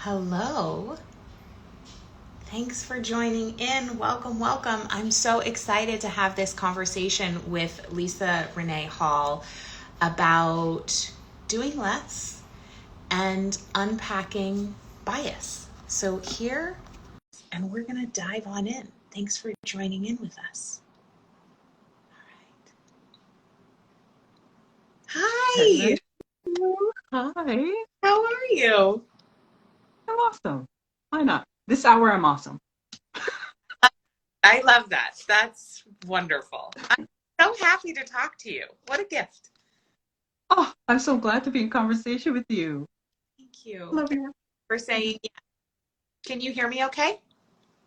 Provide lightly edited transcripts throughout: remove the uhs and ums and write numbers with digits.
Hello. Thanks for joining in. Welcome, welcome. I'm so excited to have this conversation with Leesa Rene Hall about doing less and unpacking bias. So here, and we're going to dive on in. Thanks for joining in with us. All right. Hi. Hello. Hi. How are you? I'm awesome. Why not? This hour, I'm awesome. I love that. That's wonderful. I'm so happy to talk to you. What a gift. Oh, I'm so glad to be in conversation with you. Thank you Love you. for saying, yeah. Can you hear me okay?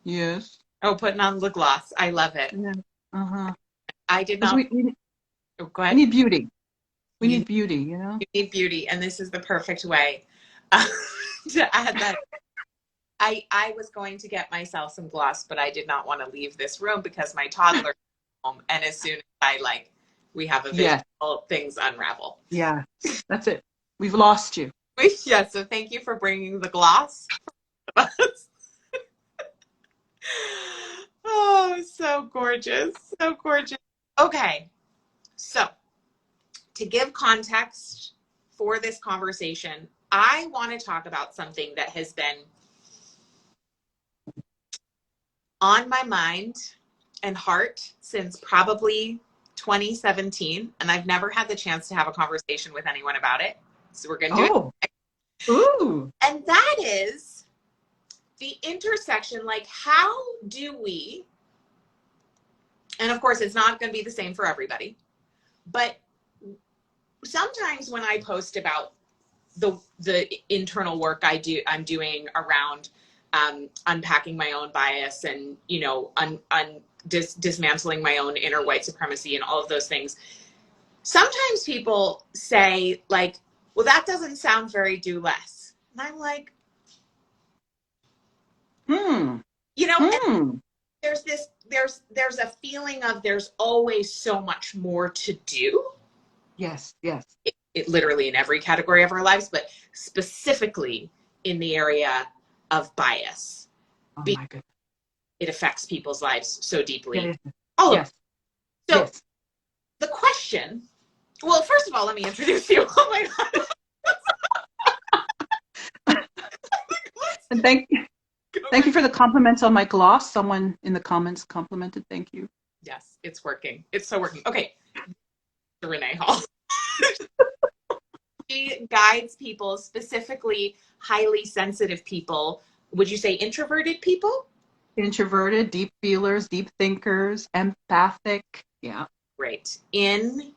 Yes. Oh, putting on the gloss. I love it. Yeah. Uh-huh. I did Because not. Oh, go we ahead. need beauty. We You, need beauty, you know? you need beauty, and this is the perfect way to add that. I was going to get myself some gloss, but I did not want to leave this room because my toddler is home, and as soon as we have a Yes. visual, things unravel. Yeah. That's it. We've lost you. Yeah, so thank you for bringing the gloss. Oh, so gorgeous. So gorgeous. Okay, so to give context for this conversation, I want to talk about something that has been on my mind and heart since probably 2017, and I've never had the chance to have a conversation with anyone about it. So we're going to do Oh. it. Ooh. And that is the intersection, like how do we, and of course it's not going to be the same for everybody, but sometimes when I post about the internal work I'm doing around unpacking my own bias and dismantling my own inner white supremacy and all of those things. Sometimes people say like, "Well, that doesn't sound very do less," and I'm like, Hmm. and Hmm. there's a feeling of there's always so much more to do. Yes. Yes. It literally in every category of our lives, but specifically in the area of bias. Oh Because my goodness. it affects people's lives so It deeply. is. All of Yes. it. So Yes. the question, well, first of all, let me introduce you. Oh my God. And thank you for the compliments on my gloss. Someone in the comments complimented. Thank you. Yes, it's working. It's so working. Okay. Renee Hall. She guides people, specifically highly sensitive people. Would you say introverted people? Introverted, deep feelers, deep thinkers, empathic. Yeah. Right. In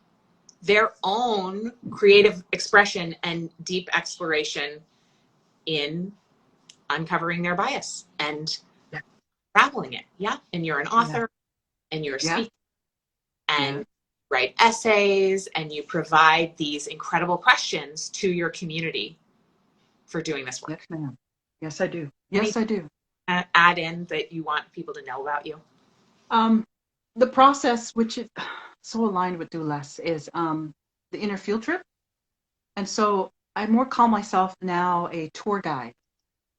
their own creative expression and deep exploration in uncovering their bias and Yeah. traveling it. Yeah. And you're an Yeah. author and you're a Yeah. speaker and Yeah. write essays and you provide these incredible questions to your community for doing this Yes, work. ma'am. Yes, I do. Any Yes, I do. add in that you want people to know about you? Um, the process, which is so aligned with Do Less, is the inner field trip. And so I more call myself now a tour guide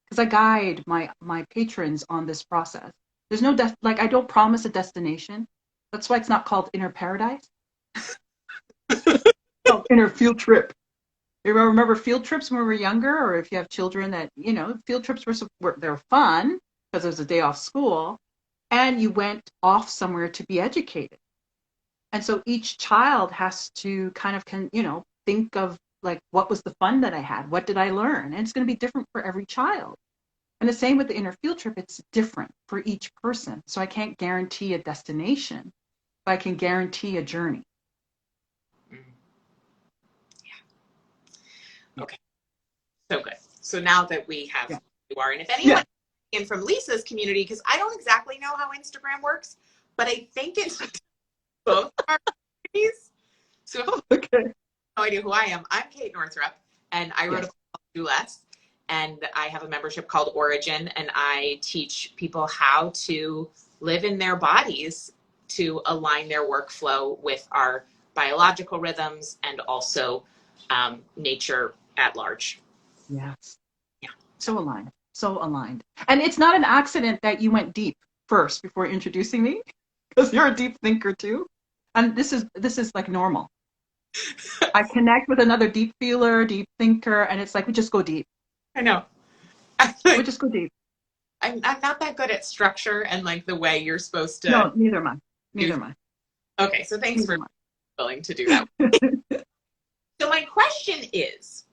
because I guide my patrons on this process. There's no like I don't promise a destination. That's why it's not called inner paradise. It's called inner field trip. You remember field trips when we were younger, or if you have children that, field trips they're fun because it was a day off school and you went off somewhere to be educated. And so each child has to kind of think of like, what was the fun that I had? What did I learn? And it's going to be different for every child. And the same with the inner field trip, it's different for each person. So I can't guarantee a destination, but I can guarantee a journey. Mm, Yeah. okay, so good. So now that we have Yeah. who you are, and if anyone Yeah. in from Lisa's community, because I don't exactly know how Instagram works, but I think it's both our communities. So if Okay. no idea who I am. I'm Kate Northrup, and I wrote a Yes. book called Do Less, and I have a membership called Origin, and I teach people how to live in their bodies to align their workflow with our biological rhythms and also nature at large. Yes. Yeah. So aligned. So aligned. And it's not an accident that you went deep first before introducing me, because you're a deep thinker too. And this is like normal. I connect with another deep feeler, deep thinker, and it's like we just go deep. I know. We just go deep. I'm not that good at structure and like the way you're supposed to No, neither am I. do. Neither am I. Okay, so thanks Neither for am willing to do that. I. So my question is,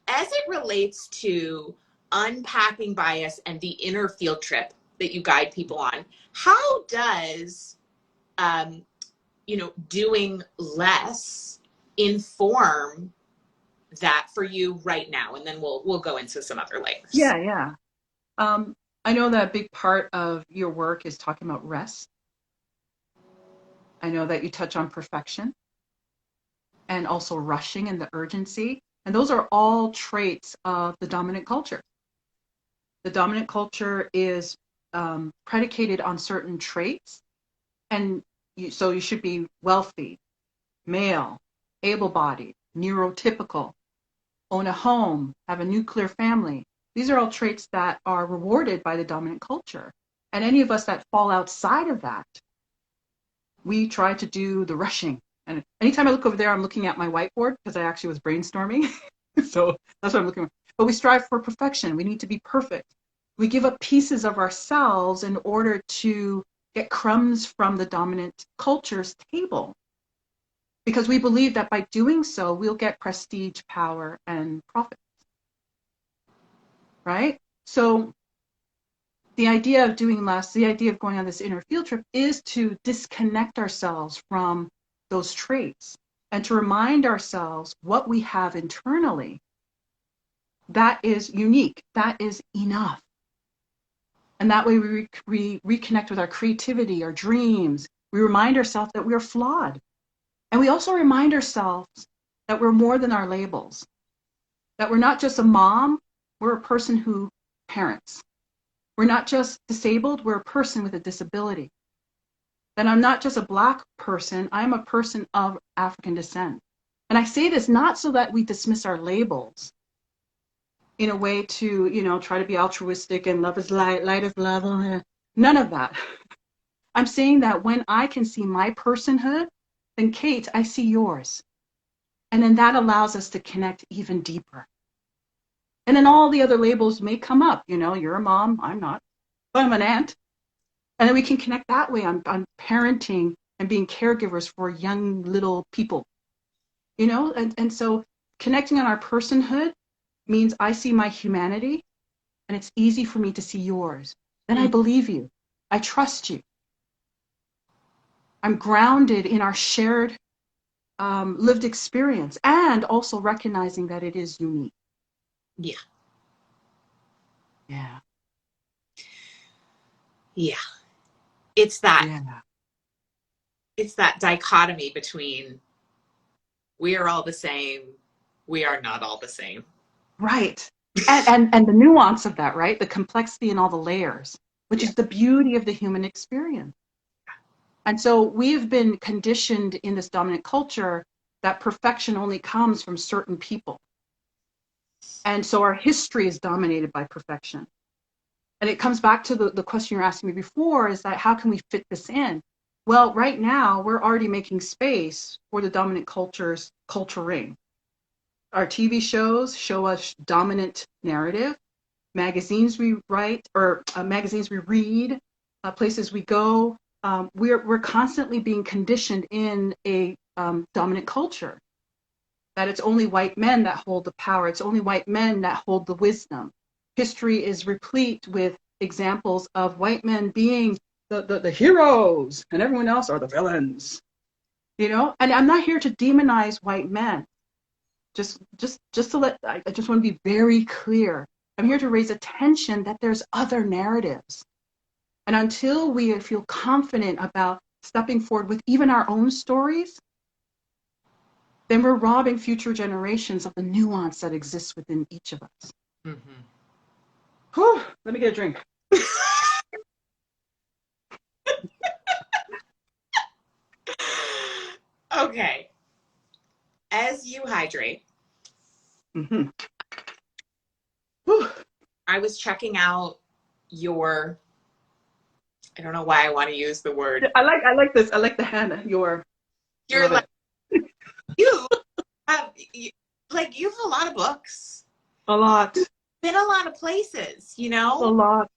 as it relates to unpacking bias and the inner field trip that you guide people on, how does doing less inform that for you right now? And then we'll go into some other layers. Yeah, yeah. I know that a big part of your work is talking about rest. I know that you touch on perfection and also rushing and the urgency. And those are all traits of the dominant culture. The dominant culture is predicated on certain traits. And so you should be wealthy, male, able bodied, neurotypical, own a home, have a nuclear family. These are all traits that are rewarded by the dominant culture. And any of us that fall outside of that, we try to do the rushing. And anytime I look over there, I'm looking at my whiteboard because I actually was brainstorming. So that's what I'm looking for. But we strive for perfection. We need to be perfect. We give up pieces of ourselves in order to get crumbs from the dominant culture's table. Because we believe that by doing so, we'll get prestige, power, and profit. Right? So the idea of doing less, the idea of going on this inner field trip is to disconnect ourselves from those traits and to remind ourselves what we have internally that is unique, that is enough. And that way we reconnect with our creativity, our dreams. We remind ourselves that we're flawed. And we also remind ourselves that we're more than our labels, that we're not just a mom, we're a person who parents. We're not just disabled, we're a person with a disability. That I'm not just a Black person, I'm a person of African descent. And I say this not so that we dismiss our labels in a way to, try to be altruistic and love is light, light is love. None of that. I'm saying that when I can see my personhood, then Kate, I see yours. And then that allows us to connect even deeper. And then all the other labels may come up. You're a mom, I'm not, but I'm an aunt. And then we can connect that way on parenting and being caregivers for young little people. And so connecting on our personhood means I see my humanity and it's easy for me to see yours. Then I believe you. I trust you. I'm grounded in our shared lived experience and also recognizing that it is unique. Yeah. Yeah. Yeah. It's that Yeah. it's that dichotomy between we are all the same, we are not all the same. Right. And the nuance of that, right? The complexity and all the layers, which Yeah. is the beauty of the human experience. And so we've been conditioned in this dominant culture that perfection only comes from certain people. And so our history is dominated by perfection. And it comes back to the question you're asking me before is that how can we fit this in? Well, right now, we're already making space for the dominant culture's culturing. Our TV shows show us dominant narrative. Magazines we write or magazines we read, places we go. We're constantly being conditioned in a dominant culture that it's only white men that hold the power. It's only white men that hold the wisdom. History is replete with examples of white men being the heroes and everyone else are the villains. And I'm not here to demonize white men. I just want to be very clear. I'm here to raise attention that there's other narratives. And until we feel confident about stepping forward with even our own stories, then we're robbing future generations of the nuance that exists within each of us. Mm-hmm. Whew, let me get a drink. Okay. As you hydrate, Mm-hmm. Whew. I was checking out your, I don't know why I want to use the word. I like this. I like the Hannah. I You're love like, it. you have, you, like, you have a lot of books, A lot. been a lot of places, A lot.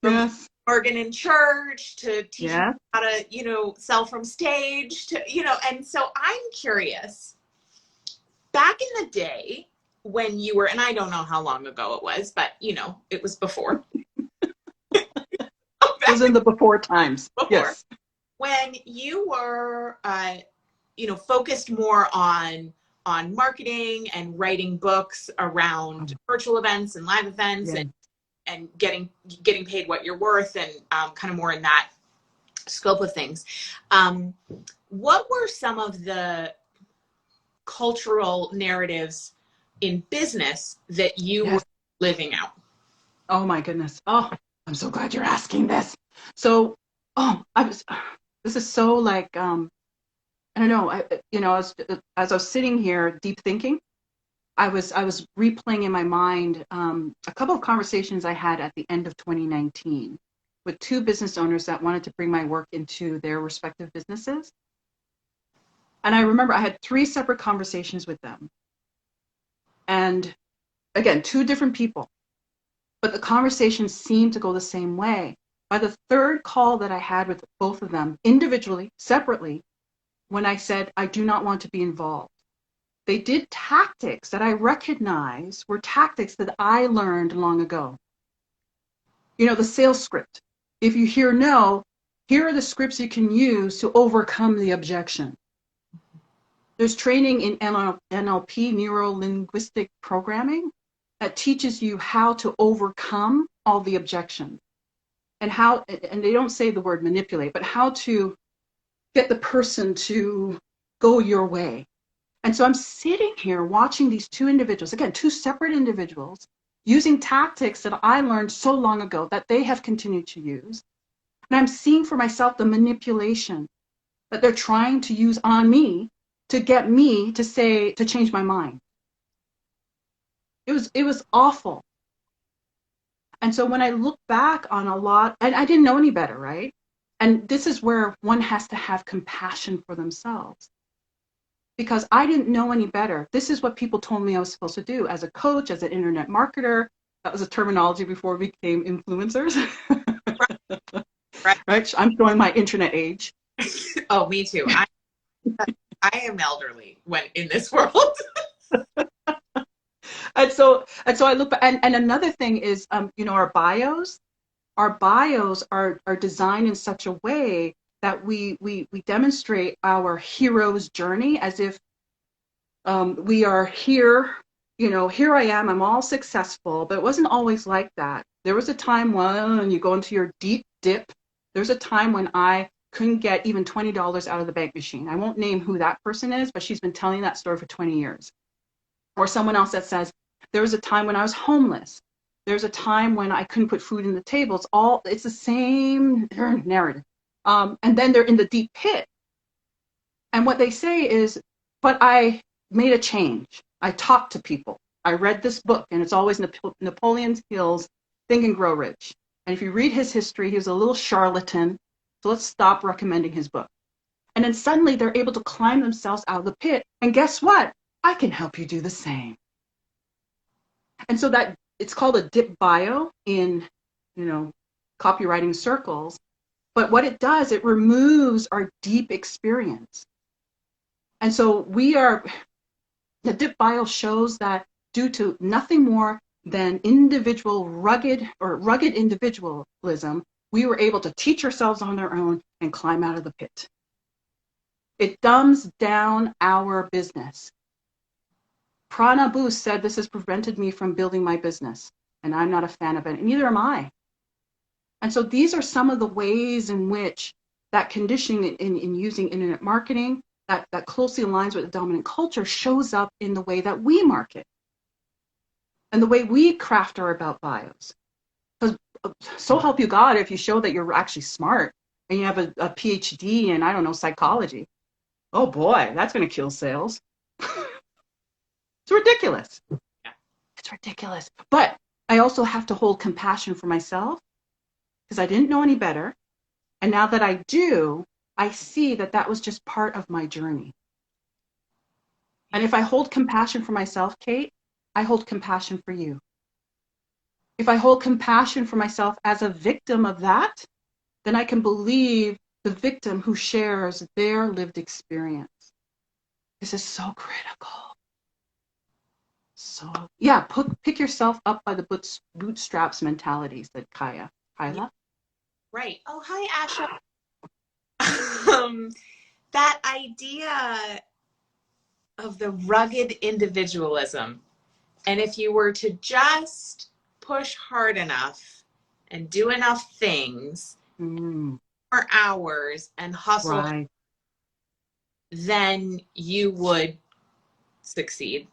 from Yes. organ in church to teaching Yeah. how to, sell from stage to, and so I'm curious, back in the day when you were, and I don't know how long ago it was, but, it was before. It was in the before times. Before. Yes. When you were focused more on marketing and writing books around virtual events and live events, Yeah. and getting paid what you're worth, and kind of more in that scope of things, what were some of the cultural narratives in business that you were Yes. living out? Oh my goodness. Oh, I'm so glad you're asking this. So, this is so like, I don't know, as I was sitting here deep thinking, I was replaying in my mind a couple of conversations I had at the end of 2019 with two business owners that wanted to bring my work into their respective businesses. And I remember I had three separate conversations with them. And again, two different people, but the conversations seemed to go the same way. By the third call that I had with both of them, individually, separately, when I said, I do not want to be involved, they did tactics that I recognize were tactics that I learned long ago. The sales script. If you hear no, here are the scripts you can use to overcome the objection. There's training in NLP, neuro-linguistic programming, that teaches you how to overcome all the objections and they don't say the word manipulate, but how to get the person to go your way. And so I'm sitting here watching these two individuals, again, two separate individuals, using tactics that I learned so long ago that they have continued to use. And I'm seeing for myself the manipulation that they're trying to use on me to get me to change my mind. It was awful. And so when I look back on a lot, and I didn't know any better, right? And this is where one has to have compassion for themselves. Because I didn't know any better. This is what people told me I was supposed to do as a coach, as an internet marketer. That was a terminology before we became influencers. Right. Right? I'm showing my internet age. Oh, me too. I am elderly when in this world. And so I look back, and another thing is, our bios are designed in such a way that we demonstrate our hero's journey as if we are here, here I am, I'm all successful, but it wasn't always like that. There was a time when you go into your deep dip, there's a time when I couldn't get even $20 out of the bank machine. I won't name who that person is, but she's been telling that story for 20 years. Or someone else that says, there was a time when I was homeless. There's a time when I couldn't put food in the table. It's the same narrative. And then they're in the deep pit. And what they say is, but I made a change. I talked to people. I read this book, and it's always Napoleon Hill's Think and Grow Rich. And if you read his history, he was a little charlatan. So let's stop recommending his book. And then suddenly they're able to climb themselves out of the pit. And guess what? I can help you do the same. And so that it's called a dip bio in, copywriting circles. But what it does, it removes our deep experience. And so the dip bio shows that due to nothing more than rugged individualism, we were able to teach ourselves on our own and climb out of the pit. It dumbs down our business. Prana Boost said, this has prevented me from building my business, and I'm not a fan of it, and neither am I. And so these are some of the ways in which that conditioning in using internet marketing that closely aligns with the dominant culture shows up in the way that we market and the way we craft our about bios. Because so help you God, if you show that you're actually smart and you have a PhD in, I don't know, psychology, oh boy, that's going to kill sales. It's ridiculous. Yeah. It's ridiculous. But I also have to hold compassion for myself because I didn't know any better. And now that I do, I see that that was just part of my journey. And if I hold compassion for myself, Kate, I hold compassion for you. If I hold compassion for myself as a victim of that, then I can believe the victim who shares their lived experience. This is so critical. So, yeah, pick yourself up by the bootstraps mentality, said Yeah, Kyla. right. Oh, hi, Asha. That idea of the rugged individualism. And if you were to just push hard enough and do enough things Mm, for hours and hustle, right. then you would succeed.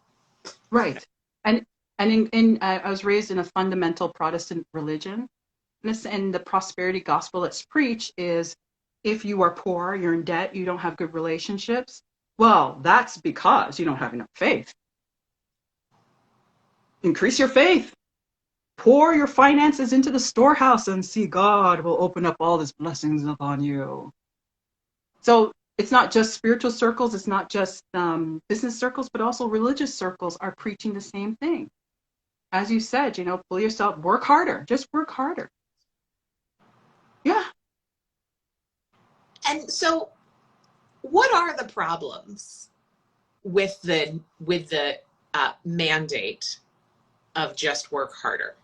Right. And in I was raised in a fundamental Protestant religion. And the prosperity gospel that's preached is if you are poor, you're in debt, you don't have good relationships. Well, that's because you don't have enough faith. Increase your faith. Pour your finances into the storehouse and see God will open up all his blessings upon you. So it's not just spiritual circles, it's not just business circles, but also religious circles are preaching the same thing. As you said, pull yourself, work harder, just work harder. Yeah. And so, what are the problems with the mandate of just work harder?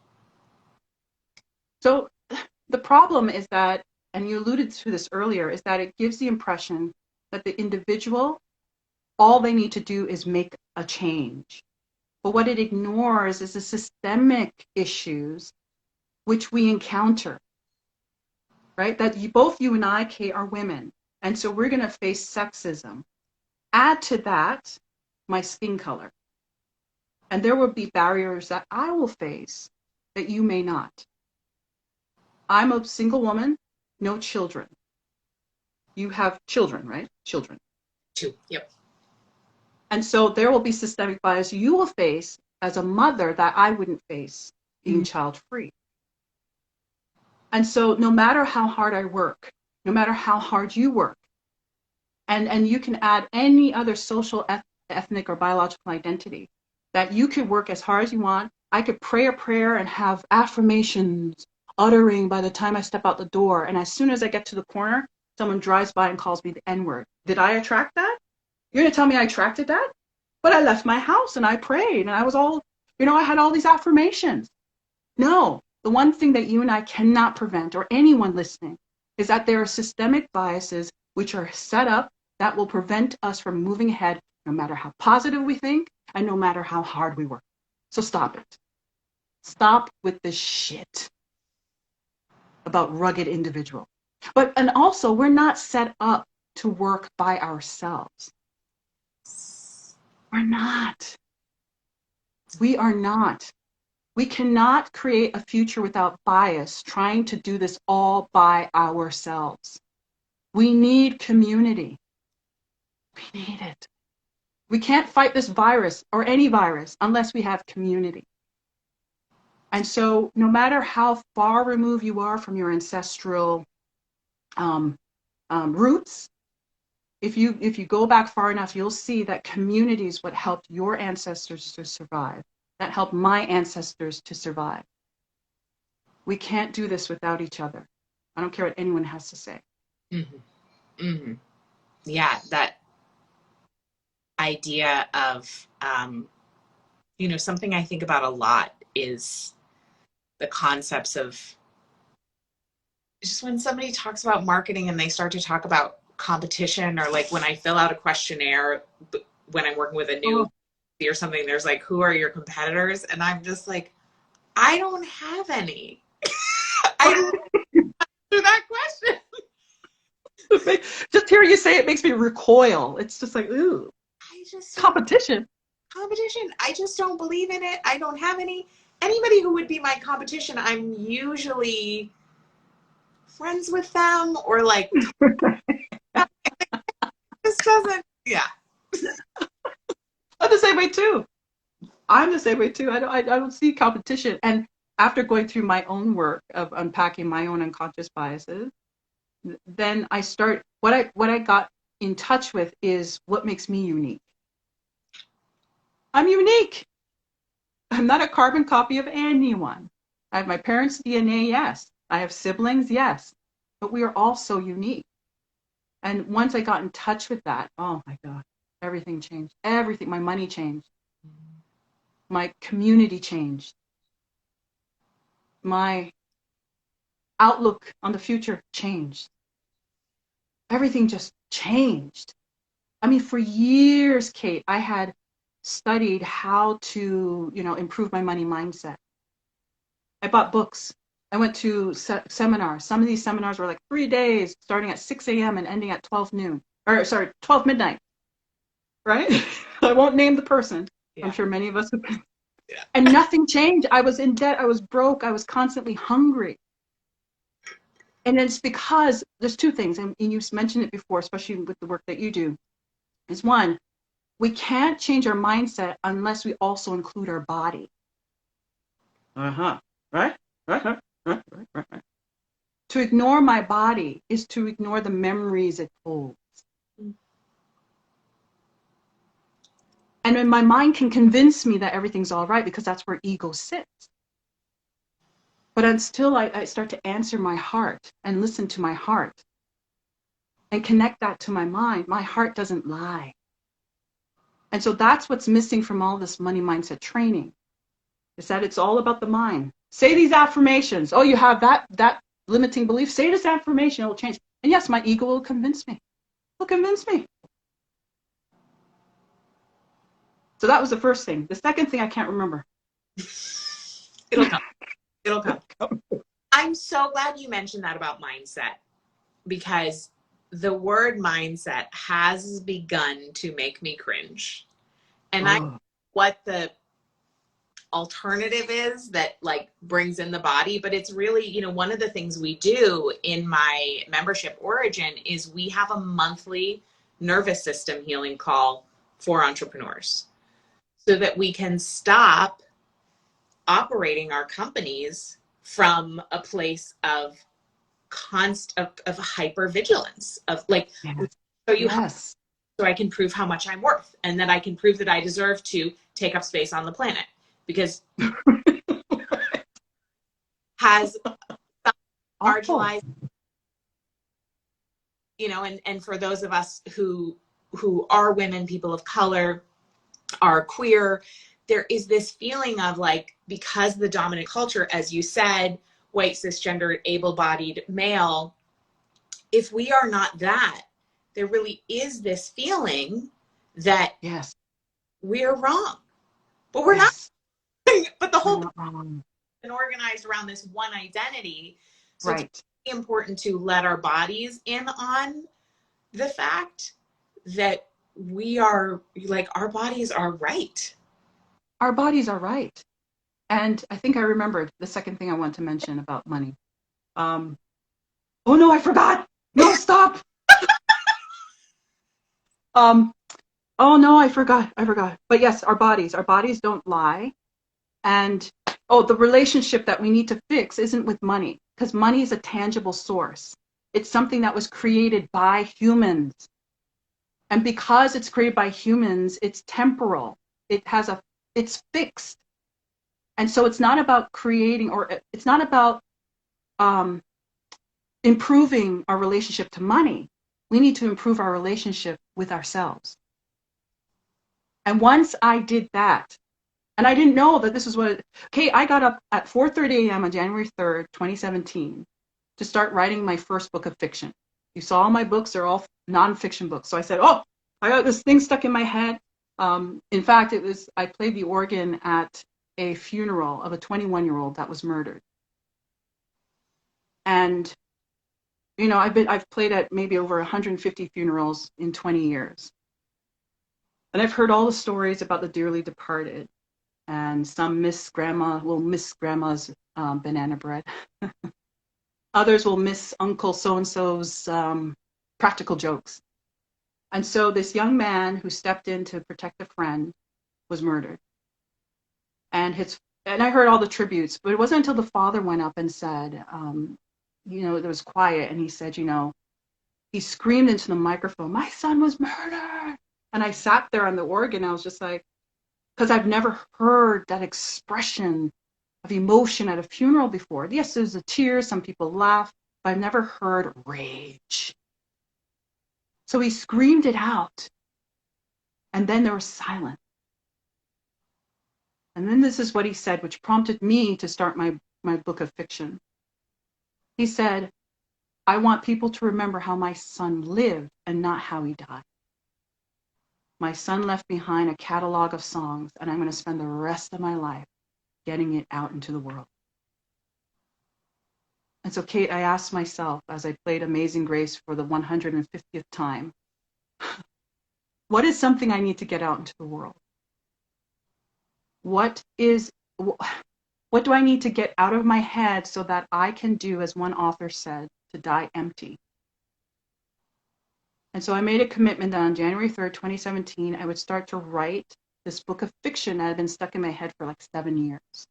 So the problem is that, and you alluded to this earlier, is that it gives the impression that the individual, all they need to do is make a change. But what it ignores is the systemic issues which we encounter, right? That both you and I, Kate, are women. And so we're going to face sexism. Add to that my skin color. And there will be barriers that I will face that you may not. I'm a single woman, no children. You have children, right? Children. Too. Yep. And so there will be systemic bias you will face as a mother that I wouldn't face being child free. And so no matter how hard I work, no matter how hard you work, and you can add any other social, ethnic, or biological identity, that you could work as hard as you want. I could pray a prayer and have affirmations uttering by the time I step out the door. And as soon as I get to the corner, someone drives by and calls me the N-word. Did I attract that? You're going to tell me I attracted that? But I left my house and I prayed and I was all, I had all these affirmations. No, the one thing that you and I cannot prevent, or anyone listening, is that there are systemic biases which are set up that will prevent us from moving ahead no matter how positive we think and no matter how hard we work. So stop it. Stop with this shit about rugged individual. And also, we're not set up to work by ourselves. We're not. We are not. We cannot create a future without bias, trying to do this all by ourselves. We need community. We need it. We can't fight this virus or any virus unless we have community. And so no matter how far removed you are from your ancestral roots, if you go back far enough, you'll see that community is what helped your ancestors to survive, that helped my ancestors to survive. We can't do this without each other. I don't care what anyone has to say. Mm-hmm. Mm-hmm. Yeah, that idea of, something I think about a lot is the concepts of just when somebody talks about marketing and they start to talk about competition, or like when I fill out a questionnaire when I'm working with a new or something, there's like, who are your competitors? And I'm just like, I don't have any. I don't answer that question. Just hearing you say it makes me recoil. It's just like, ooh, competition. I just don't believe in it. I don't have any. Anybody who would be my competition, I'm usually friends with them, or like, this doesn't, yeah. I'm the same way too. I'm the same way too. I don't see competition. And after going through my own work of unpacking my own unconscious biases, then what I got in touch with is what makes me unique. I'm unique. I'm not a carbon copy of anyone. I have my parents' DNA, yes. I have siblings, yes. But we are all so unique. And once I got in touch with that, oh my God, everything changed. Everything. My money changed. My community changed. My outlook on the future changed. Everything just changed. I mean, for years, Kate, I had studied how to, improve my money mindset. I bought books. I went to seminars. Some of these seminars were like 3 days, starting at 6 a.m. and ending at 12 noon. Or sorry, 12 midnight, right? I won't name the person. Yeah. I'm sure many of us have been. Yeah. And nothing changed. I was in debt. I was broke. I was constantly hungry. And it's because there's two things, and you mentioned it before, especially with the work that you do, is one, we can't change our mindset unless we also include our body. Uh-huh. Right? Right. To ignore my body is to ignore the memories it holds. And when my mind can convince me that everything's all right, because that's where ego sits. But until I start to answer my heart and listen to my heart and connect that to my heart doesn't lie. And so that's what's missing from all this money mindset training, is that it's all about the mind. Say these affirmations. Oh, you have that limiting belief. Say this affirmation, it will change. And yes, my ego will convince me. Will convince me. So that was the first thing. The second thing I can't remember. It'll come. It'll come. I'm so glad you mentioned that about mindset, because the word mindset has begun to make me cringe. And I know what the alternative is that like brings in the body, but it's really, one of the things we do in my membership Origin is we have a monthly nervous system healing call for entrepreneurs so that we can stop operating our companies from a place of of hypervigilance, of like, so you have, so I can prove how much I'm worth, and that I can prove that I deserve to take up space on the planet, because has marginalized, and for those of us who are women, people of color, are queer, there is this feeling of like, because the dominant culture, as you said, white, cisgendered, able-bodied male, if we are not that, there really is this feeling that we're wrong. But we're not. But the whole thing is organized around this one identity. So it's really important to let our bodies in on the fact that we are, like, our bodies are right. Our bodies are right. And I think I remembered the second thing I want to mention about money. Oh no, I forgot. No, stop. Oh no, I forgot. But yes, our bodies don't lie. And the relationship that we need to fix isn't with money, because money is a tangible source. It's something that was created by humans. And because it's created by humans, it's temporal. It's fixed. And so it's not about creating, or it's not about improving our relationship to money. We need to improve our relationship with ourselves. And once I did that, and I didn't know that this is I got up at 4:30 a.m. on January 3rd, 2017, to start writing my first book of fiction. You saw all my books, they're all nonfiction books. So I said, I got this thing stuck in my head. In fact, I played the organ at a funeral of a 21-year-old that was murdered. And, I've played at maybe over 150 funerals in 20 years. And I've heard all the stories about the dearly departed. And some miss grandma's banana bread. Others will miss Uncle so-and-so's practical jokes. And so this young man who stepped in to protect a friend was murdered. And and I heard all the tributes, but it wasn't until the father went up and said, it was quiet, and he said, he screamed into the microphone, "My son was murdered." And I sat there on the organ. I was just like, because I've never heard that expression of emotion at a funeral before. Yes, there's a tear, some people laugh, but I've never heard rage. So he screamed it out, and then there was silence. And then this is what he said, which prompted me to start my book of fiction. He said, "I want people to remember how my son lived and not how he died. My son left behind a catalog of songs, and I'm going to spend the rest of my life getting it out into the world." And so, Kate, I asked myself as I played Amazing Grace for the 150th time, what is something I need to get out into the world? What do I need to get out of my head so that I can do, as one author said, to die empty? And so I made a commitment that on January 3rd, 2017, I would start to write this book of fiction that had been stuck in my head for like 7 years.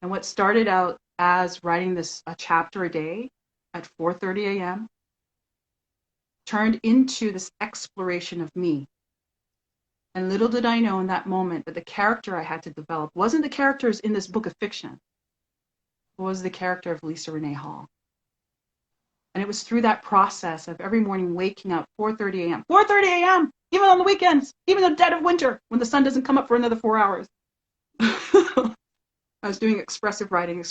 And what started out as writing a chapter a day at 4:30 a.m. turned into this exploration of me. And little did I know in that moment that the character I had to develop wasn't the characters in this book of fiction. It was the character of Leesa Rene Hall. And it was through that process of every morning waking up 4:30 a.m., 4:30 a.m., even on the weekends, even in the dead of winter when the sun doesn't come up for another 4 hours. I was doing expressive writing.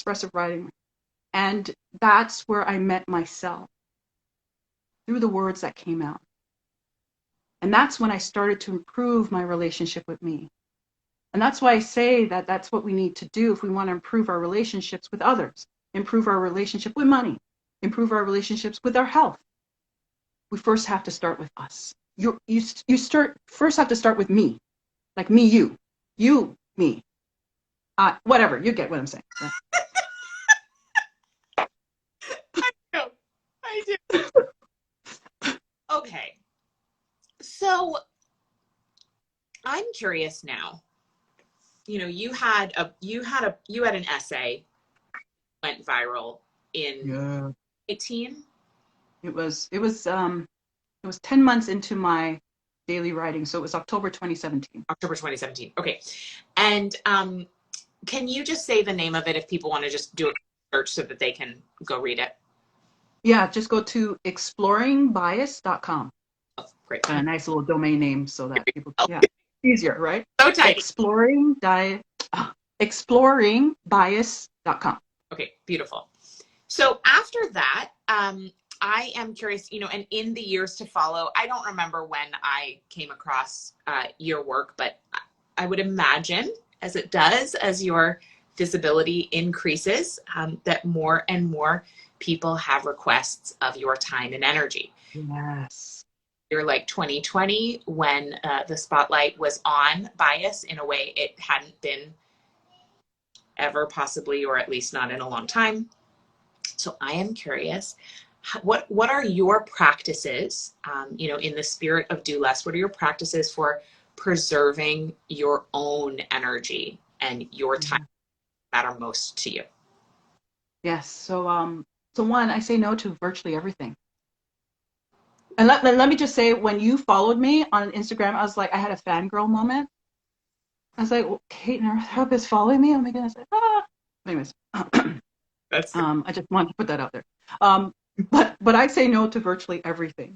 And that's where I met myself, through the words that came out. And that's when I started to improve my relationship with me. And that's why I say that that's what we need to do if we want to improve our relationships with others, improve our relationship with money, improve our relationships with our health. We first have to start with us. First have to start with me, like me, you, me, whatever. You get what I'm saying. I do. Okay. So I'm curious now. You had an essay went viral in 18. It was 10 months into my daily writing, so it was October 2017. October 2017. Okay. And can you just say the name of it if people want to just do a search so that they can go read it? Yeah, just go to exploringbias.com. Oh, great. A nice little domain name so that people, easier, right? So tight. Exploringbias.com. Okay, beautiful. So after that, I am curious, and in the years to follow, I don't remember when I came across your work, but I would imagine as it does, as your visibility increases, that more and more people have requests of your time and energy. Yes. You're like 2020 when the spotlight was on bias in a way it hadn't been ever possibly, or at least not in a long time. So I am curious, what are your practices, in the spirit of do less, what are your practices for preserving your own energy and your time that matter most to you? Yes. So one, I say no to virtually everything. And let me just say, when you followed me on Instagram, I was like, I had a fangirl moment. I was like, well, Kate Northrup is following me. Oh my goodness. Anyways, That's I just wanted to put that out there. But I say no to virtually everything.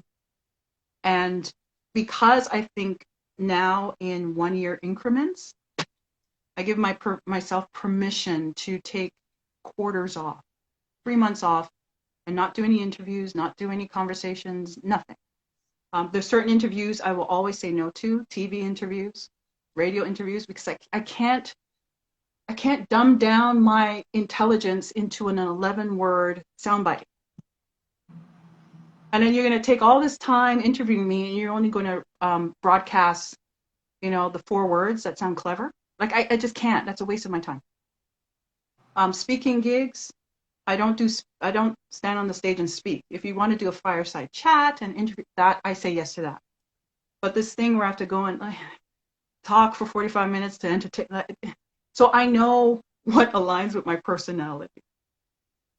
And because I think now in 1 year increments, I give myself permission to take quarters off, 3 months off, and not do any interviews, not do any conversations, nothing. There's certain interviews I will always say no to, TV interviews, radio interviews, because I can't dumb down my intelligence into an 11-word soundbite. And then you're going to take all this time interviewing me, and you're only going to broadcast, the 4 words that sound clever. Like I just can't. That's a waste of my time. Speaking gigs, I don't stand on the stage and speak. If you want to do a fireside chat and interview, that I say yes to that. But this thing where I have to go and talk for 45 minutes to entertain. So I know what aligns with my personality.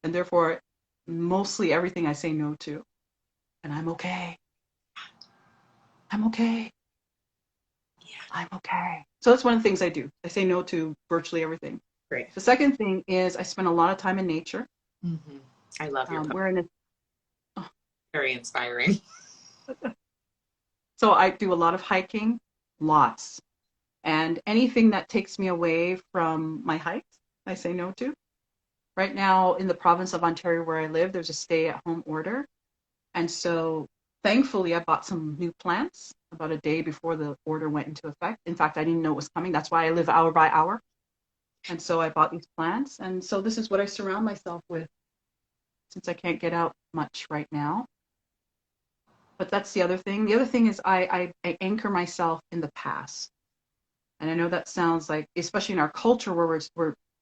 And therefore, mostly everything I say no to. And I'm okay. I'm okay. Yeah. I'm okay. So that's one of the things I do. I say no to virtually everything. Great. The second thing is I spend a lot of time in nature. Mm-hmm. I love your post. We're in a, oh, Very inspiring. so I do a lot of hiking, lots. And anything that takes me away from my hikes, I say no to. Right now in the province of Ontario where I live, there's a stay-at-home order. And so thankfully I bought some new plants about a day before the order went into effect. In fact, I didn't know it was coming. That's why I live hour by hour. And so I bought these plants. And so this is what I surround myself with since I can't get out much right now. But that's the other thing. The other thing is I anchor myself in the past. And I know that sounds like, especially in our culture where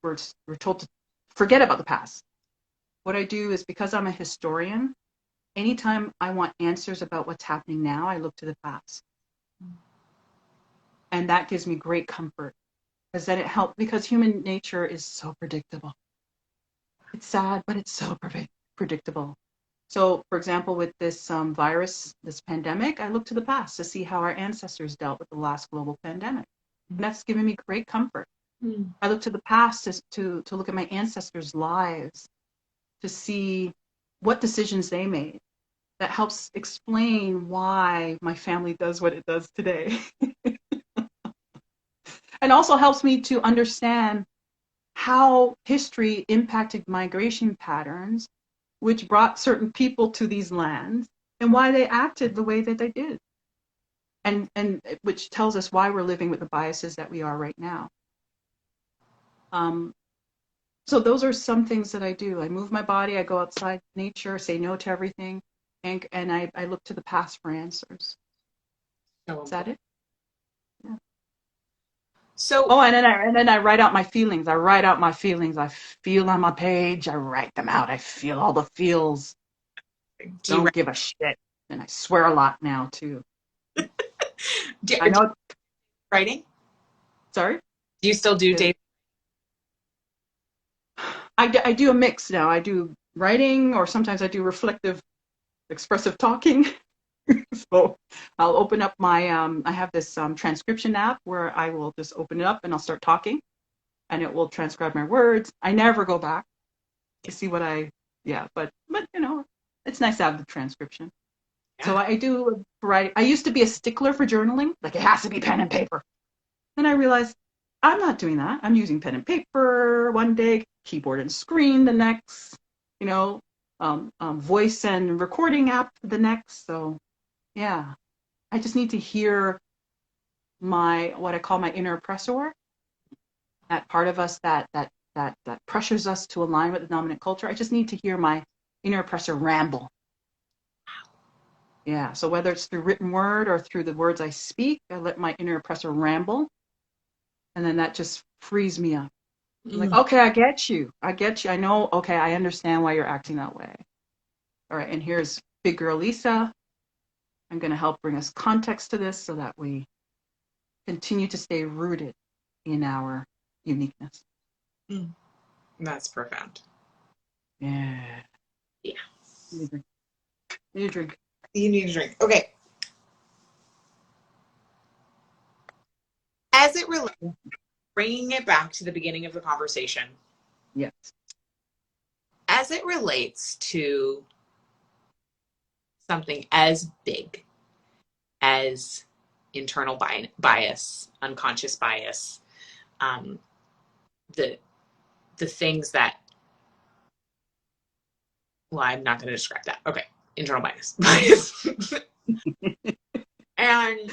we're told to forget about the past. What I do is because I'm a historian, anytime I want answers about what's happening now, I look to the past. And that gives me great comfort because then it helps because human nature is so predictable. It's sad, but it's so predictable. So, for example, with this virus, this pandemic, I look to the past to see how our ancestors dealt with the last global pandemic. And that's given me great comfort. Mm. I look to the past to look at my ancestors' lives, to see what decisions they made. That helps explain why my family does what it does today. And also helps me to understand how history impacted migration patterns, which brought certain people to these lands, and why they acted the way that they did. And which tells us why we're living with the biases that we are right now. Um, so those are some things that I do. I move my body, I go outside nature, say no to everything, and I look to the past for answers. So Is that important. it? Yeah. So Oh, and then I write out my feelings. I write out my feelings. I feel on my page. I write them out. I feel all the feels. do you Don't give a shit. And I swear a lot now too. I do you know. writing? Sorry. Do you still do The- daily? I do a mix now. I do writing, or sometimes I do reflective, expressive talking. So I'll open up my. I have this transcription app where I will just open it up and I'll start talking, and it will transcribe my words. I never go back to see what I. Yeah, but it's nice to have the transcription. So Yeah. I do write. I used to be a stickler for journaling, like it has to be pen and paper. Then I realized I'm not doing that. I'm using pen and paper one day, keyboard and screen the next, you know, voice and recording app the next. So yeah, I just need to hear my what I call my inner oppressor, that part of us that pressures us to align with the dominant culture. I just need to hear my inner oppressor ramble. Yeah. So whether it's through written word or through the words I speak, I let my inner oppressor ramble, and then that just frees me up. I'm like, Mm. okay, I get you. I get you. I know. Okay, I understand why you're acting that way. All right, and here's big girl Leesa. I'm going to help bring us context to this so that we continue to stay rooted in our uniqueness. Mm. That's profound. Yeah. Yeah. Need a drink. Need a drink. You need a drink. Okay. As it relates, bringing it back to the beginning of the conversation, Yes. as it relates to something as big as internal bias, unconscious bias, um, the the things that, well, I'm not going to describe that. Okay, internal bias. And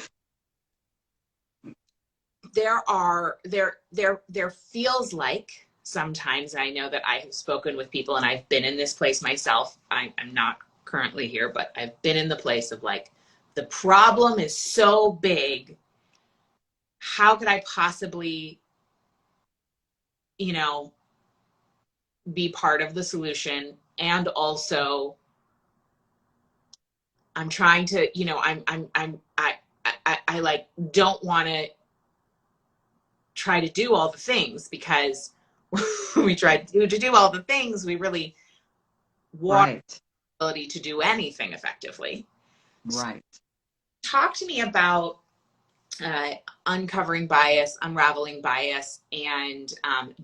there feels like sometimes, and I know that I have spoken with people and I've been in this place myself. I'm not currently here, but I've been in the place of like, the problem is so big. How could I possibly, you know, be part of the solution? And also, I'm trying to, I like don't want to try to do all the things because we tried to do all the things. We really want Right. the ability to do anything effectively. So Right. talk to me about uh, uncovering bias, unraveling bias, and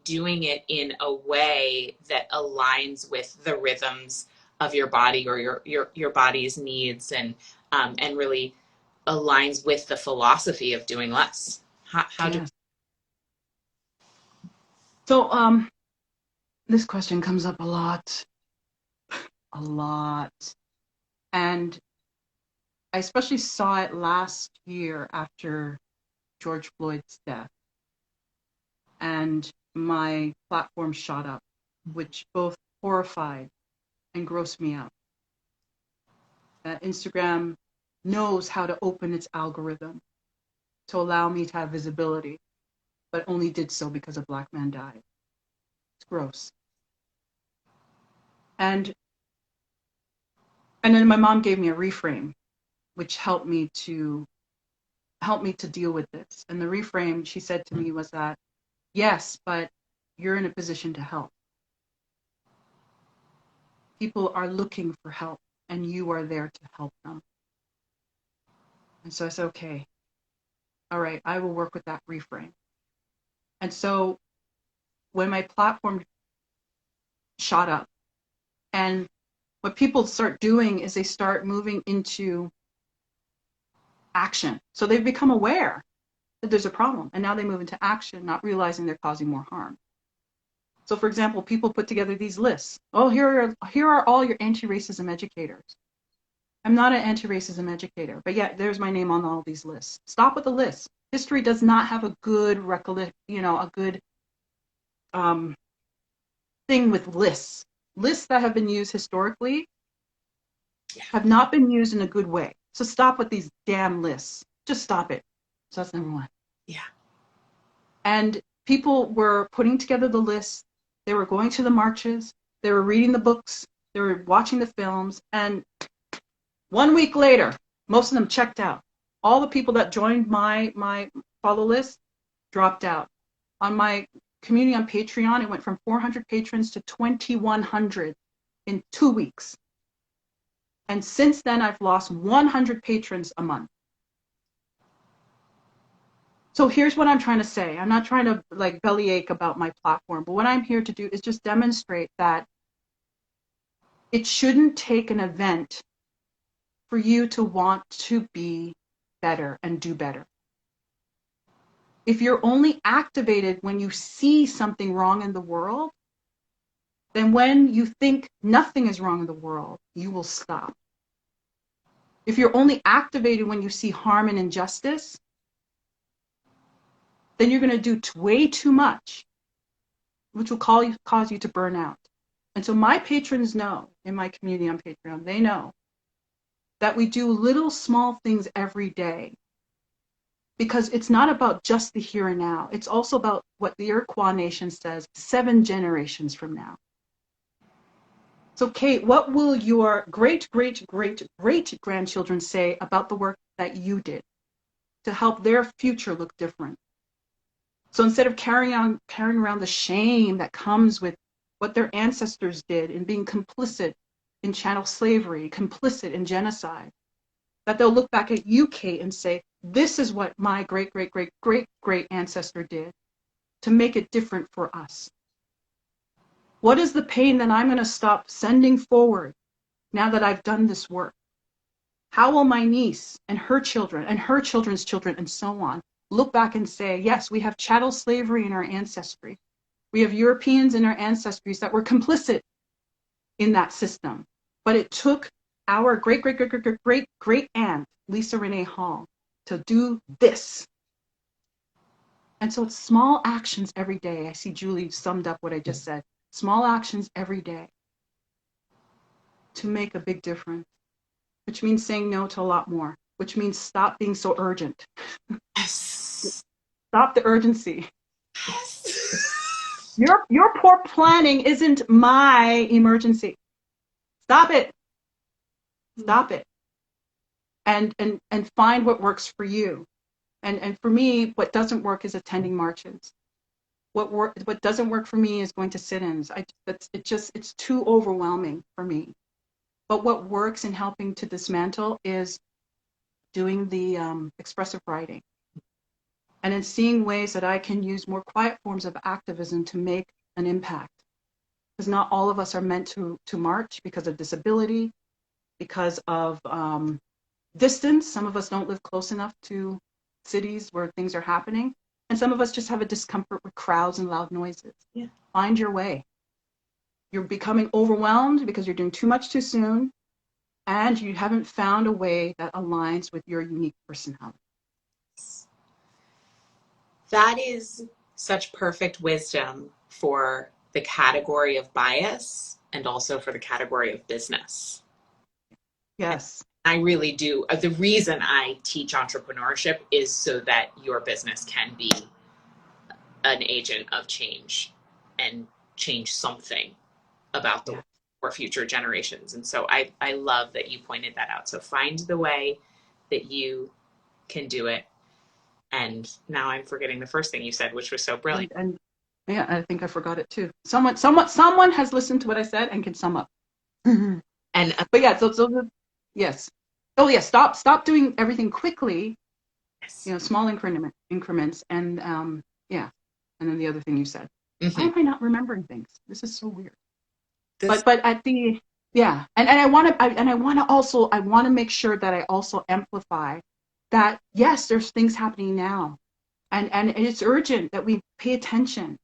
doing it in a way that aligns with the rhythms of your body or your body's needs, and really aligns with the philosophy of doing less. How do Yes. So this question comes up a lot. And I especially saw it last year after George Floyd's death. And my platform shot up, which both horrified and grossed me out. That Instagram knows how to open its algorithm to allow me to have visibility, but only did so because a Black man died. It's gross. And then my mom gave me a reframe, which help me to deal with this. And the reframe she said to me was that, yes, but you're in a position to help. People are looking for help and you are there to help them. And so I said, okay, all right, I will work with that reframe. And so when my platform shot up, and what people start doing is they start moving into action. So they've become aware that there's a problem and now they move into action, not realizing they're causing more harm. So, for example, people put together these lists. Oh, here are all your anti-racism educators. I'm not an anti-racism educator, but yet there's my name on all these lists. Stop with the list. History does not have a good a good um, thing with lists. Lists that have been used historically have not been used in a good way. So stop with these damn lists. Just stop it. So that's number one. Yeah. And people were putting together the lists. They were going to the marches. They were reading the books. They were watching the films. And 1 week later, most of them checked out. All the people that joined my follow list dropped out. On my community on Patreon, it went from 400 patrons to 2,100 in 2 weeks. And since then, I've lost 100 patrons a month. So here's what I'm trying to say. I'm not trying to like bellyache about my platform, but what I'm here to do is just demonstrate that it shouldn't take an event for you to want to be better and do better. If you're only activated when you see something wrong in the world, then when you think nothing is wrong in the world, you will stop. If you're only activated when you see harm and injustice, then you're going to do way too much, which will cause you to burn out. And so my patrons know, in my community on Patreon, they know that we do little small things every day, because it's not about just the here and now. It's also about what the Iroquois Nation says 7 generations from now. So Kate, what will your great, great, great, great grandchildren say about the work that you did to help their future look different? So instead of carrying around the shame that comes with what their ancestors did in being complicit in chattel slavery, complicit in genocide, that they'll look back at you, Kate, and say, this is what my great, great, great, great, great ancestor did to make it different for us. What is the pain that I'm going to stop sending forward now that I've done this work? How will my niece and her children and her children's children and so on look back and say, yes, we have chattel slavery in our ancestry. We have Europeans in our ancestries that were complicit in that system. But it took our great, great, great, great, great, great, great aunt, Leesa Rene Hall, to do this. And so it's small actions every day. I see Julie summed up what I just said. Small actions every day to make a big difference, which means saying no to a lot more, which means stop being so urgent. Yes. Stop the urgency. Yes. Your poor planning isn't my emergency. Stop it. Stop it. And find what works for you. And for me, what doesn't work is attending marches. What doesn't work for me is going to sit-ins. It's too overwhelming for me. But what works in helping to dismantle is doing the expressive writing, and in seeing ways that I can use more quiet forms of activism to make an impact. Because not all of us are meant to march because of disability, because of distance. Some of us don't live close enough to cities where things are happening. And some of us just have a discomfort with crowds and loud noises. Yeah. Find your way. You're becoming overwhelmed because you're doing too much too soon, and you haven't found a way that aligns with your unique personality. That is such perfect wisdom for the category of bias and also for the category of business. Yes. I really do. The reason I teach entrepreneurship is so that your business can be an agent of change and change something about the world for future generations. And so I love that you pointed that out. So find the way that you can do it. And now I'm forgetting the first thing you said, which was so brilliant. And yeah, I think I forgot it too. Someone has listened to what I said and can sum up. And But yeah, yes. Oh yeah, stop doing everything quickly. yes. Small increments, and yeah, and then the other thing you said. Mm-hmm. Why am I not remembering things? This is so weird. This, But at the yeah, and I want to make sure that I also amplify that yes, there's things happening now, and it's urgent that we pay attention.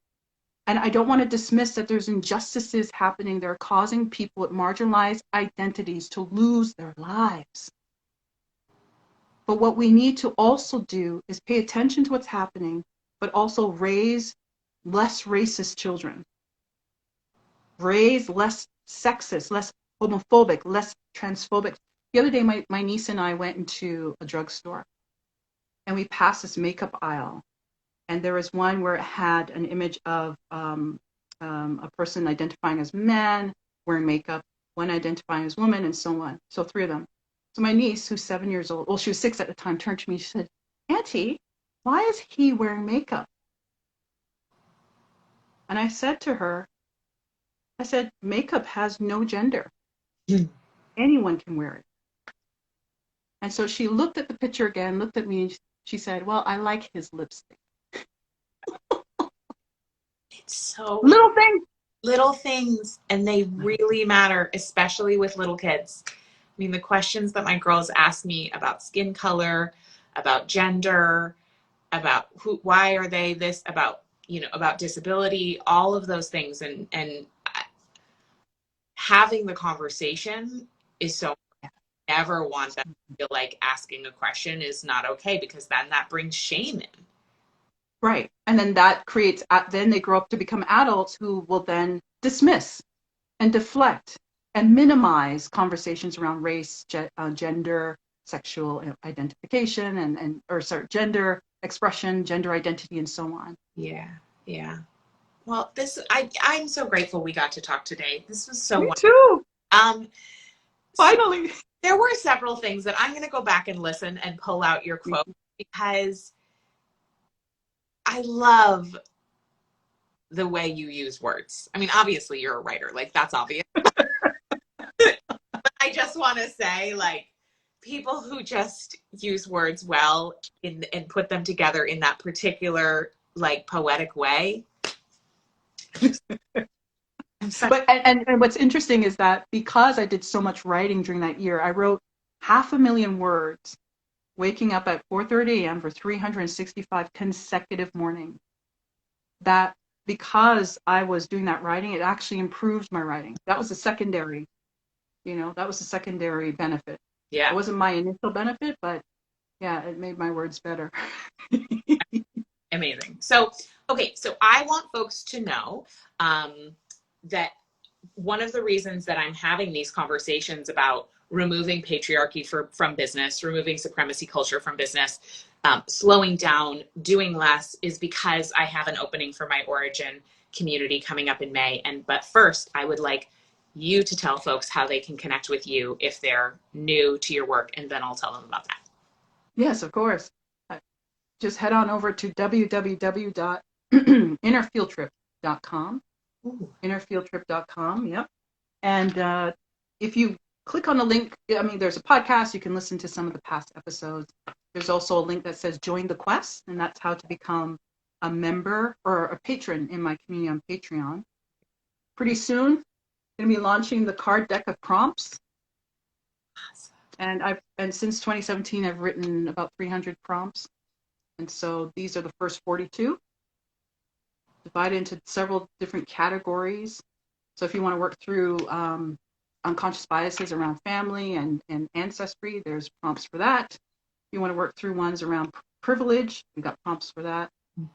And I don't want to dismiss that there's injustices happening that are causing people with marginalized identities to lose their lives. But what we need to also do is pay attention to what's happening, but also raise less racist children, raise less sexist, less homophobic, less transphobic. The other day, my niece and I went into a drugstore, and we passed this makeup aisle, and there was one where it had an image of a person identifying as man wearing makeup, one identifying as woman, and so on. So 3 of them. So my niece, who's 7 years old, well, she was 6 at the time, turned to me. She said, "Auntie, why is he wearing makeup?" And I said to her, I said, "Makeup has no gender. Anyone can wear it." And so she looked at the picture again, looked at me, and she said, "Well, I like his lipstick." it's so Little things. and they really matter, especially with little kids. I mean, the questions that my girls ask me about skin color, about gender, about why are they this, about about disability, all of those things, and having the conversation is so. Never want them to feel like asking a question is not okay, because then that brings shame in. Right. And then that creates, then they grow up to become adults who will then dismiss and deflect and minimize conversations around race, gender, sexual identification, or sorry, gender expression, gender identity, and so on. Yeah. Yeah. Well, I'm so grateful we got to talk today. This was so Me wonderful. too. Um, Finally. So there were several things that I'm going to go back and listen and pull out your quote, because I love the way you use words. I mean, obviously you're a writer, like that's obvious. But I just want to say, like, people who just use words well and put them together in that particular like poetic way. But and what's interesting is that because I did so much writing during that year, I wrote 500,000 words, waking up at 4:30 a.m. for 365 consecutive mornings. That because I was doing that writing, it actually improved my writing. That was a secondary, that was a secondary benefit. Yeah. It wasn't my initial benefit, but yeah, it made my words better. Amazing. So, okay, so I want folks to know that one of the reasons that I'm having these conversations about removing patriarchy from business, removing supremacy culture from business, slowing down, doing less, is because I have an opening for my origin community coming up in May. But first, I would like you to tell folks how they can connect with you if they're new to your work, and then I'll tell them about that. Yes, of course. Just head on over to www innerfieldtrip.com. Ooh. Innerfieldtrip.com. Yep. And if you click on the link, I mean, there's a podcast. You can listen to some of the past episodes. There's also a link that says join the quest, and that's how to become a member or a patron in my community on Patreon. Pretty soon, going to be launching the card deck of prompts. And since 2017, I've written about 300 prompts. And so these are the first 42, divided into several different categories. So if you want to work through unconscious biases around family and ancestry, there's prompts for that. If you want to work through ones around privilege, we've got prompts for that.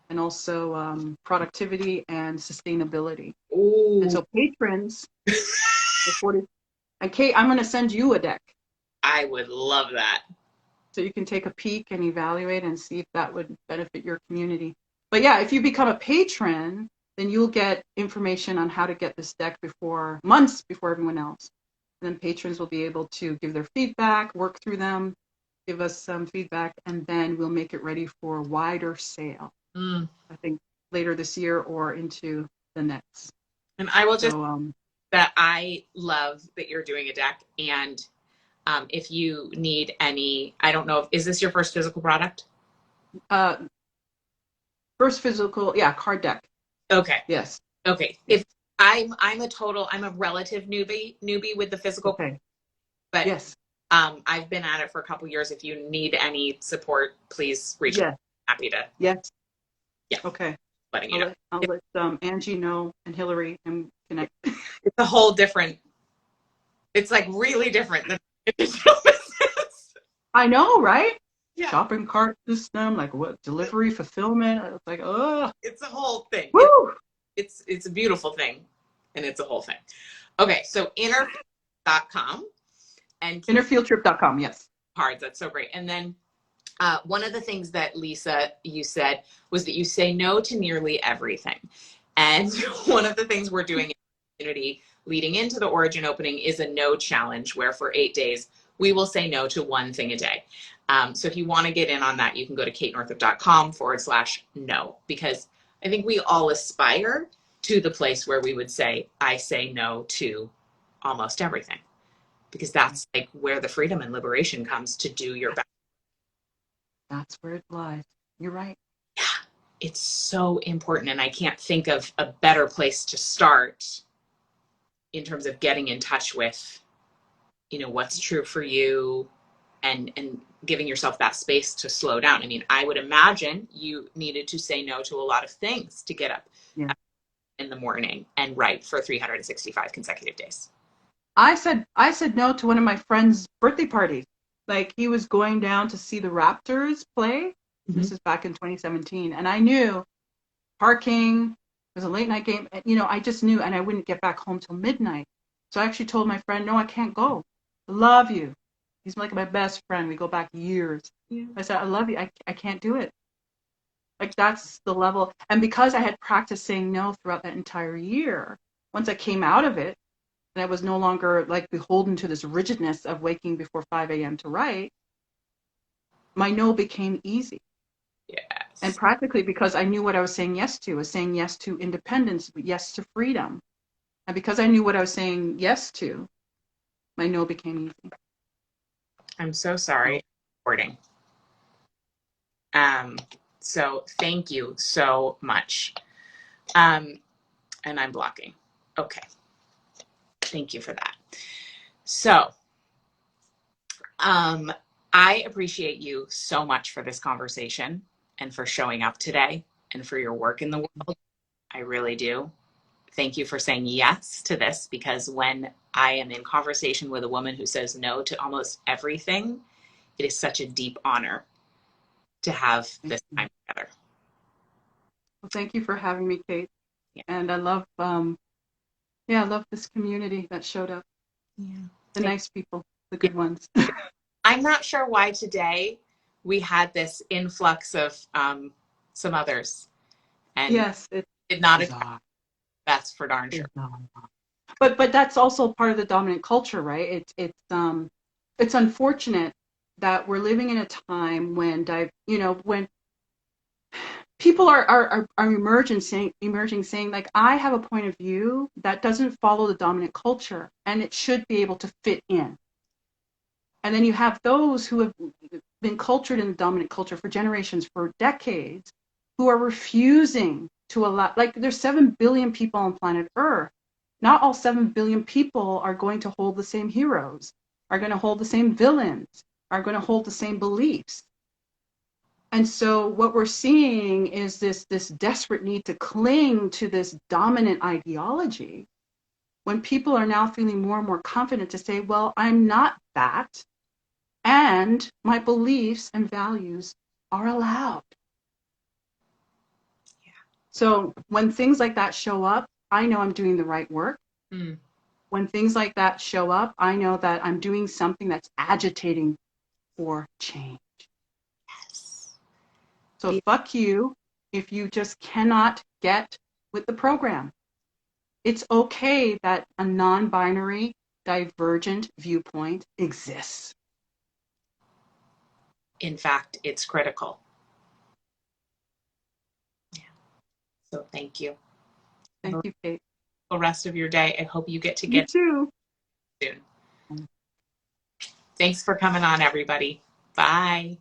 And also productivity and sustainability. Ooh. And so patrons, and Kate, I'm going to send you a deck. I would love that. So you can take a peek and evaluate and see if that would benefit your community. But yeah, if you become a patron, then you'll get information on how to get this deck months before everyone else. And then patrons will be able to give their feedback, work through them, give us some feedback, and then we'll make it ready for wider sale. I think later this year or into the next. And I will just that I love that you're doing a deck. And if you need any, I don't know, is this your first physical product? First physical, yeah, card deck. Okay. Yes. Okay. If I'm a relative newbie with the physical. Okay. But yes. I've been at it for a couple years. If you need any support, please reach out. I'm happy to. Yes. Yeah. Okay. Letting you know. I'll let Angie know and Hillary and connect. It's a whole different. It's like really different than digital business. I know, right? Yeah. Shopping cart system, like what delivery, fulfillment. It's like, oh. It's a whole thing. Woo! It's a beautiful thing, and it's a whole thing. Okay, so inner.com and innerfieldtrip.com. Yes. Cards. That's so great. And then one of the things that Leesa, you said was that you say no to nearly everything. And one of the things we're doing in the community leading into the origin opening is a no challenge, where for 8 days we will say no to one thing a day. So if you want to get in on that, you can go to katenorthrup.com/no, because I think we all aspire to the place where we would say, I say no to almost everything, because that's like where the freedom and liberation comes to do your best. That's where it lies. You're right. Yeah, it's so important. And I can't think of a better place to start in terms of getting in touch with, what's true for you and giving yourself that space to slow down. I mean, I would imagine you needed to say no to a lot of things to get up in the morning and write for 365 consecutive days. I said no to one of my friend's birthday parties. Like, he was going down to see the Raptors play. Mm-hmm. This is back in 2017. And I knew parking, it was a late night game. I just knew, and I wouldn't get back home till midnight. So I actually told my friend, no, I can't go. I love you. He's like my best friend. We go back years. Yeah. I said, I love you. I can't do it. Like, that's the level. And because I had practiced saying no throughout that entire year, once I came out of it, and I was no longer like beholden to this rigidness of waking before 5 a.m. to write, my no became easy. Yes. And practically because I knew what I was saying yes to. I was saying yes to independence, yes to freedom. And because I knew what I was saying yes to, my no became easy. I'm so sorry. Recording. So thank you so much. And I'm blocking. Okay. Thank you for that. So, I appreciate you so much for this conversation and for showing up today and for your work in the world. I really do. Thank you for saying yes to this, because when I am in conversation with a woman who says no to almost everything, it is such a deep honor to have this time together. Well, thank you for having me, Kate. Yeah. And I love, I love this community that showed up. Yeah. The nice people, the good ones. I'm not sure why today we had this influx of some others. And yes, it did not attract. That's for darn sure. But that's also part of the dominant culture, right? It's unfortunate that we're living in a time when people are emerging saying like, I have a point of view that doesn't follow the dominant culture and it should be able to fit in. And then you have those who have been cultured in the dominant culture for generations, for decades, who are refusing to allow, like, there's 7 billion people on planet Earth. Not all 7 billion people are going to hold the same heroes, are going to hold the same villains, are going to hold the same beliefs. And so what we're seeing is this desperate need to cling to this dominant ideology when people are now feeling more and more confident to say, well, I'm not that, and my beliefs and values are allowed. Yeah. So when things like that show up, I know I'm doing the right work. Mm. When things like that show up, I know that I'm doing something that's agitating for change. Yes. So fuck you if you just cannot get with the program. It's okay that a non-binary, divergent viewpoint exists. In fact, it's critical. Yeah. So thank you. Have Thank a you, Kate. wonderful rest of your day. I hope you get to You get too. soon. Thanks for coming on, everybody. Bye.